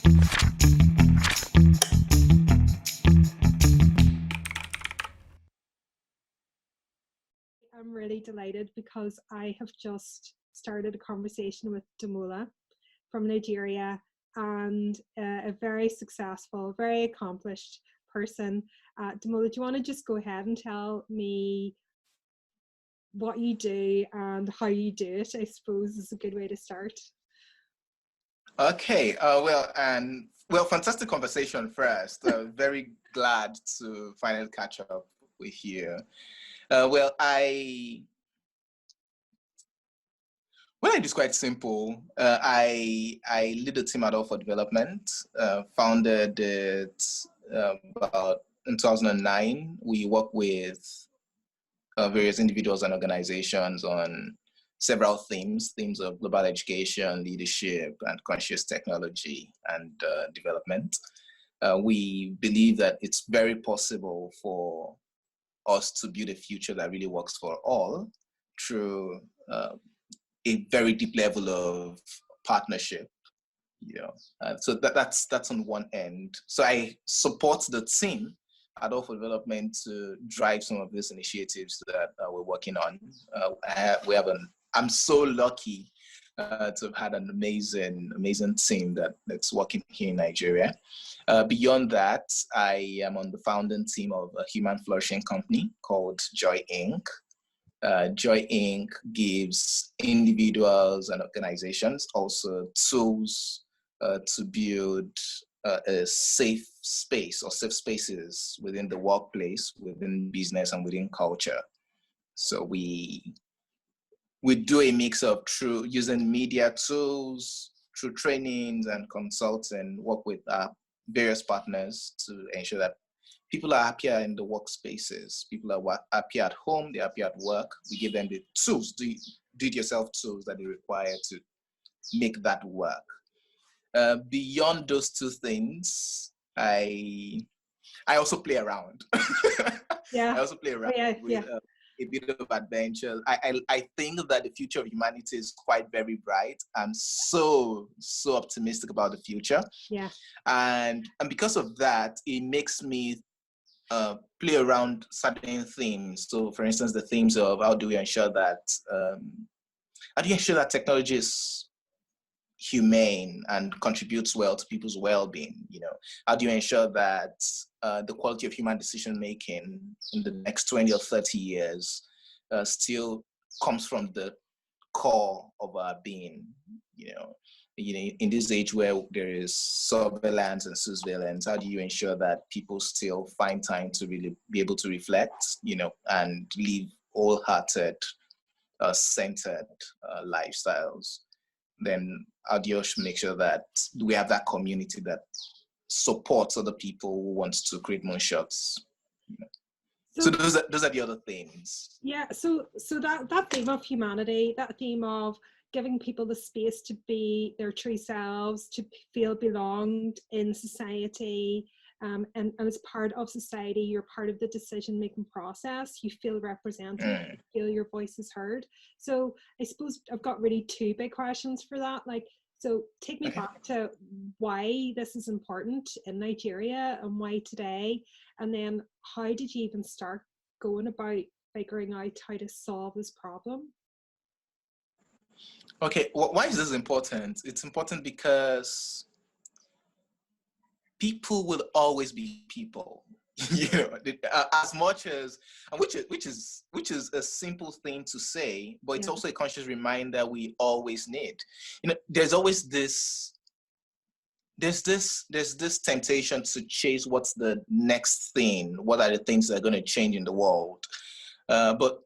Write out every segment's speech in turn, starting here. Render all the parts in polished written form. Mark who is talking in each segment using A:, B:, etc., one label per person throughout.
A: I'm really delighted because I have just started a conversation with Damola from Nigeria, and a very successful, very accomplished person. Damola, do you want to just go ahead and tell me what you do and how you do it? I suppose is a good way to start.
B: Okay, well, fantastic conversation first. Very glad to finally catch up with you. Well, it is quite simple. I lead a team at All for Development, founded it about in 2009. We work with various individuals and organizations on several themes of global education, leadership, and conscious technology and development. We believe that it's very possible for us to build a future that really works for all through a very deep level of partnership. So that's on one end. So I support the team at All for Development to drive some of these initiatives that we're working on. I'm so lucky to have had an amazing team that's working here in Nigeria. Beyond that, I am on the founding team of a human flourishing company called Joy Inc. Joy Inc. gives individuals and organizations also tools to build a safe space or safe spaces within the workplace, within business, and within culture. So we do a mix of through using media tools, through trainings and consulting, work with various partners to ensure that people are happier in the workspaces. People are happier at home, they're happier at work. We give them the tools, do-it-yourself tools that they require to make that work. Beyond those two things, I also play around.
A: Yeah.
B: I also play around with a bit of adventure. I think that the future of humanity is quite very bright. I'm so optimistic about the future.
A: Yeah.
B: And because of that, it makes me play around certain themes. So, for instance, the themes of how do we ensure that technology is humane and contributes well to people's well-being? How do you ensure that the quality of human decision making in the next 20 or 30 years still comes from the core of our being? In this age where there is surveillance and surveillance, how do you ensure that people still find time to really be able to reflect, and live wholehearted, centered lifestyles? Then how do you make sure that we have that community that supports other people who wants to create moonshots? So those are the other things.
A: Yeah. So that theme of humanity, that theme of giving people the space to be their true selves, to feel belonged in society, and as part of society, you're part of the decision-making process. You feel represented, you feel your voice is heard. So I suppose I've got really two big questions for that. So take me back to why this is important in Nigeria and why today, and then how did you even start going about figuring out how to solve this problem?
B: Okay, why is this important? It's important because people will always be people. As much as, and which is a simple thing to say, but it's also a conscious reminder we always need. There's always this temptation to chase what's the next thing, what are the things that are going to change in the world. But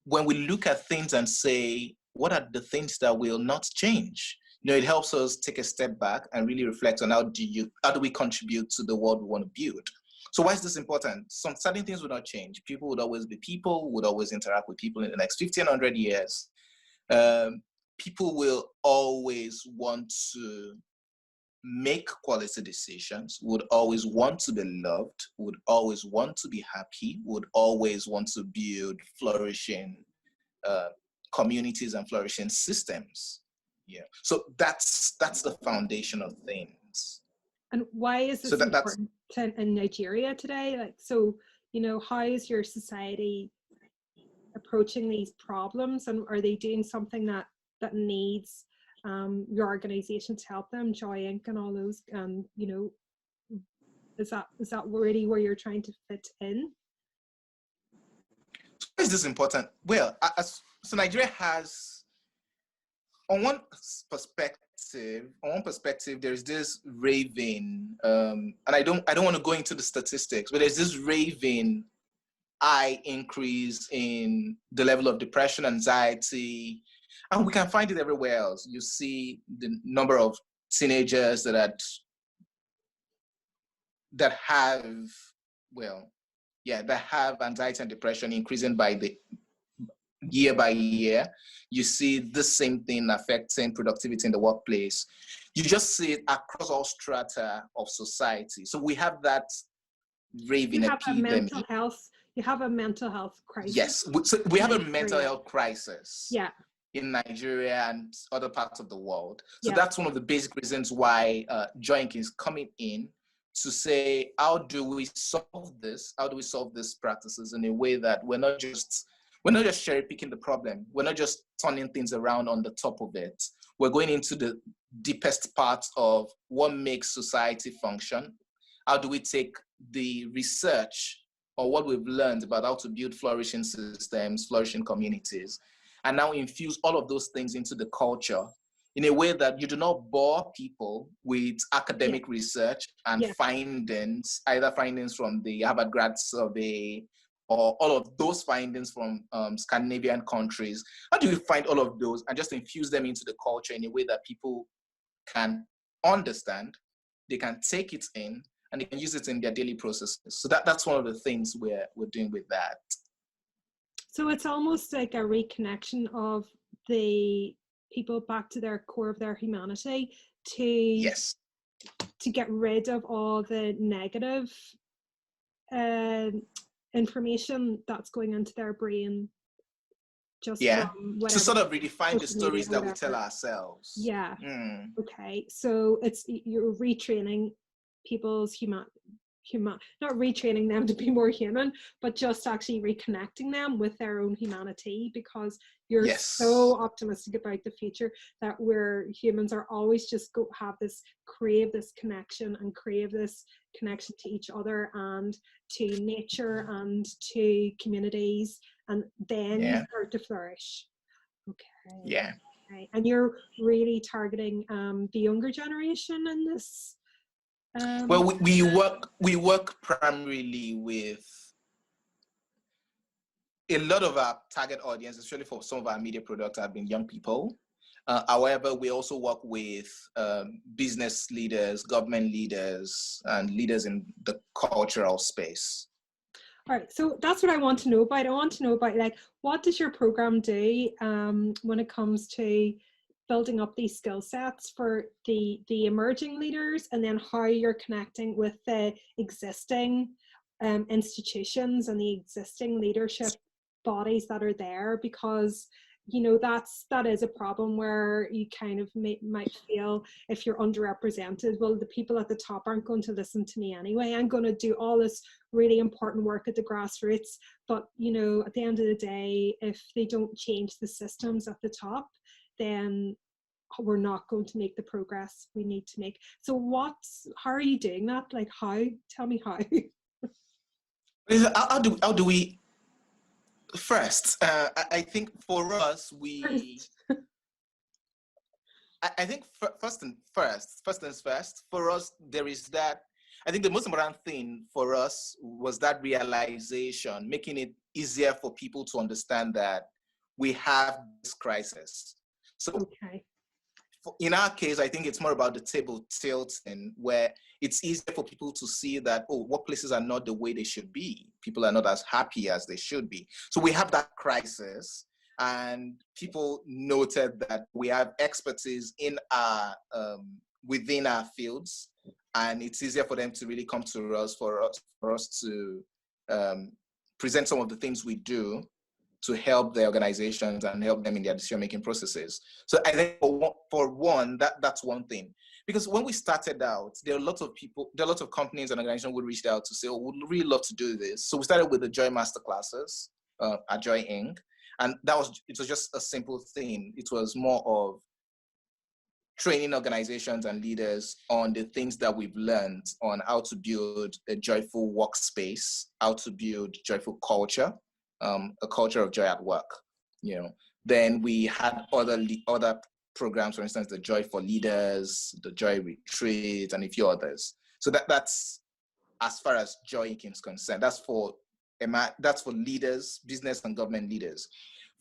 B: when we look at things and say, what are the things that will not change? It helps us take a step back and really reflect on how do we contribute to the world we want to build. So why is this important? Some certain things will not change. People would always be people, would always interact with people in the next 1,500 years. People will always want to make quality decisions, would always want to be loved, would always want to be happy, would always want to build flourishing communities and flourishing systems. So that's the foundation of things.
A: And why is
B: So
A: this important in Nigeria today? Like, so, you know, how is your society approaching these problems, and are they doing something that needs your organization to help them, Joy Inc. and all those, you know, is that really where you're trying to fit in?
B: Why is this important? Well, so Nigeria has, on one perspective, there's this raving, and I don't want to go into the statistics, but there's this raving high increase in the level of depression, anxiety, and we can find it everywhere else. You see the number of teenagers that have, well, yeah, that have anxiety and depression increasing by the year by year. You see the same thing affecting productivity in the workplace. You just see it across all strata of society. So we have that raving epidemic.
A: You have a mental health crisis.
B: Yes, so we have a mental health crisis.
A: Yeah.
B: In Nigeria and other parts of the world. So that's one of the basic reasons why Joy Inc. is coming in to say, how do we solve this? How do we solve these practices in a way that we're not just cherry picking the problem. We're not just turning things around on the top of it. We're going into the deepest parts of what makes society function. How do we take the research or what we've learned about how to build flourishing systems, flourishing communities, and now infuse all of those things into the culture in a way that you do not bore people with academic research and findings, either findings from the Harvard Grad Survey or all of those findings from Scandinavian countries. How do we find all of those and just infuse them into the culture in a way that people can understand, they can take it in, and they can use it in their daily processes? So that's one of the things we're doing with that.
A: So it's almost like a reconnection of the people back to their core of their humanity, to get rid of all the negative information that's going into their brain, just from whatever,
B: to sort of redefine the stories that we tell ourselves.
A: Okay, so you're retraining people's not retraining them to be more human, but just actually reconnecting them with their own humanity, because you're so optimistic about the future that humans are always just crave this connection to each other and to nature and to communities, and then you start to flourish. Okay. Okay. And you're really targeting the younger generation in this.
B: Well, we work primarily with a lot of our target audience, especially for some of our media products, have been young people. However, we also work with business leaders, government leaders, and leaders in the cultural space.
A: All right, so that's what I want to know about. I want to know about, like, what does your program do when it comes to building up these skill sets for the emerging leaders, and then how you're connecting with the existing institutions and the existing leadership bodies that are there, because you know that is a problem where you kind of might feel, if you're underrepresented, well, the people at the top aren't going to listen to me anyway. I'm going to do all this really important work at the grassroots, but you know, at the end of the day, if they don't change the systems at the top, then we're not going to make the progress we need to make. So how are you doing that? Like, tell me how.
B: How do we first, I think for us, I think first things first, for us, there is that. I think the most important thing for us was that realization, making it easier for people to understand that we have this crisis. So in our case, I think it's more about the table tilting, where it's easier for people to see that, oh, workplaces are not the way they should be. People are not as happy as they should be. So we have that crisis, and people noted that we have expertise in our within our fields, and it's easier for them to really come to us for us to present some of the things we do to help their organizations and help them in their decision-making processes. So I think for one, that's one thing. Because when we started out, there are lots of people, there are lots of companies and organizations who reached out to say, oh, we'd really love to do this. So we started with the Joy Masterclasses at Joy Inc. And it was just a simple thing. It was more of training organizations and leaders on the things that we've learned on how to build a joyful workspace, how to build joyful culture, a culture of joy at work. Then we had other programs, for instance, the Joy for Leaders, the Joy Retreat, and a few others. So that's as far as Joy Inc. is concerned. That's for leaders, business and government leaders.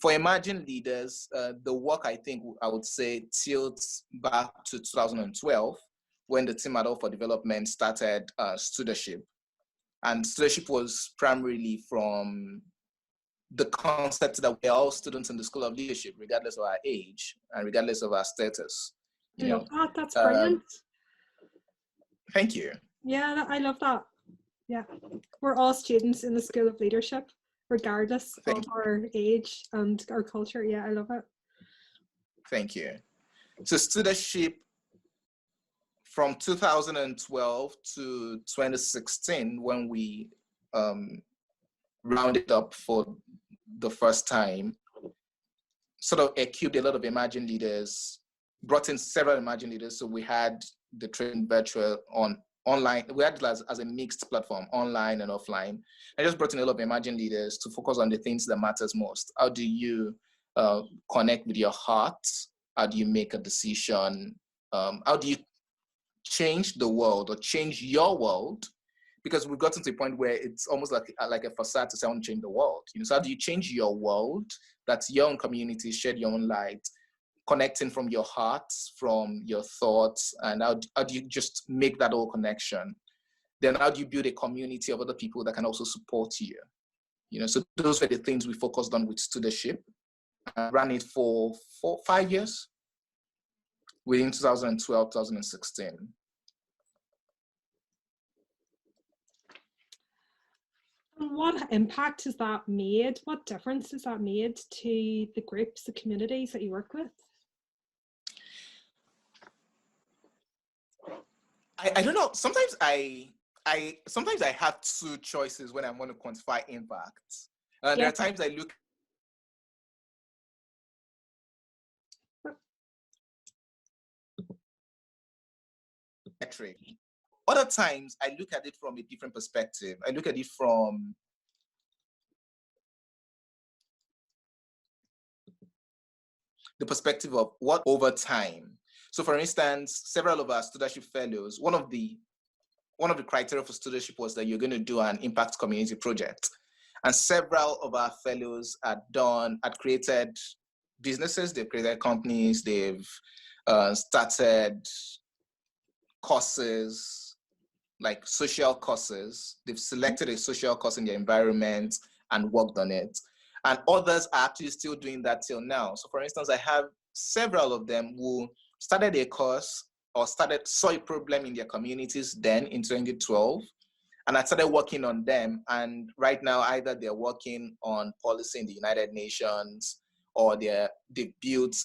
B: For emerging leaders, the work, I think, I would say, tilts back to 2012, when the Team at All for Development started Studeship. And Studeship was primarily from the concept that we're all students in the School of Leadership, regardless of our age and regardless of our status.
A: I love that. That's brilliant.
B: Thank you.
A: Yeah, I love that. Yeah, we're all students in the School of Leadership, regardless of our age and our culture. Yeah, I love it. Thank you.
B: So Studeship, from 2012 to 2016, when we rounded up for the first time, sort of equipped a lot of emerging leaders, brought in several emerging leaders. So we had the training virtual online. We had it as a mixed platform, online and offline. I just brought in a lot of emerging leaders to focus on the things that matters most. How do you connect with your heart? How do you make a decision? How do you change the world or change your world? Because we've gotten to a point where it's almost like a facade to say, I want to change the world. So how do you change your world? That's your own community, shed your own light, connecting from your heart, from your thoughts, and how do you just make that whole connection? Then how do you build a community of other people that can also support you? So those were the things we focused on with Studeship. I ran it for 5 years, within 2012, 2016.
A: What impact has that made? What difference has that made to the groups, the communities that you work with?
B: I don't know. Sometimes I have two choices when I want to quantify impact. There are times I look metric. Other times I look at it from a different perspective. I look at it from the perspective of what over time. So for instance, several of our Studeship fellows, one of the criteria for Studeship was that you're going to do an impact community project. And several of our fellows had created businesses, they've created companies, they've started courses, like social courses. They've selected a social course in their environment and worked on it. And others are actually still doing that till now. So for instance, I have several of them who started a course or saw a problem in their communities then in 2012. And I started working on them. And right now, either they're working on policy in the United Nations or they've built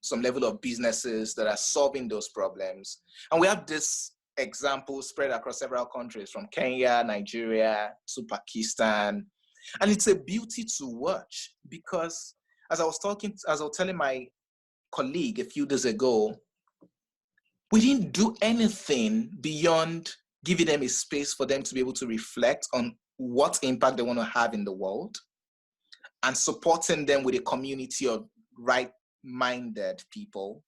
B: some level of businesses that are solving those problems. And we have this example spread across several countries, from Kenya, Nigeria to Pakistan. And it's a beauty to watch, because as I was telling my colleague a few days ago, we didn't do anything beyond giving them a space for them to be able to reflect on what impact they want to have in the world and supporting them with a community of right-minded people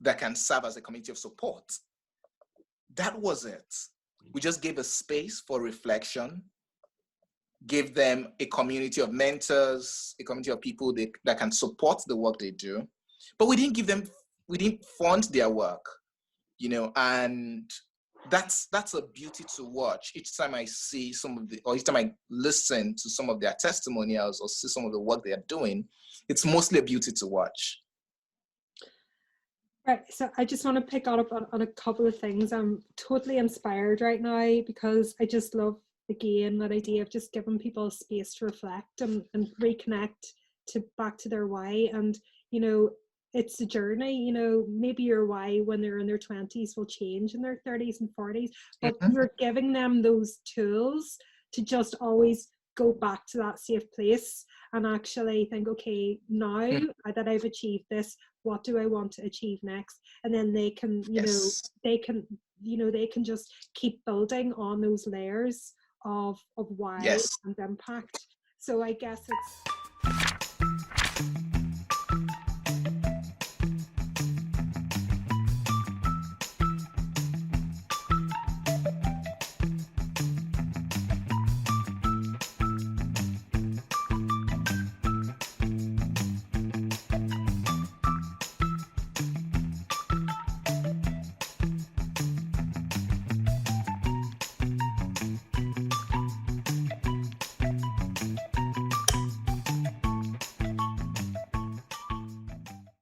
B: that can serve as a community of support. That was it. We just gave a space for reflection, gave them a community of mentors, a community of people that can support the work they do. But we didn't fund their work, and that's a beauty to watch. Each time I see each time I listen to some of their testimonials or see some of the work they are doing, it's mostly a beauty to watch.
A: Right, so I just want to pick up on a couple of things. I'm totally inspired right now because I just love again, that idea of just giving people space to reflect and reconnect back to their why. And, you know, it's a journey. You know, maybe your why when they're in their 20s will change in their 30s and 40s, but you're giving them those tools to just always go back to that safe place and actually think, okay, now that I've achieved this, what do I want to achieve next? And then they can, you know, they can just keep building on those layers of why and impact. So I guess it's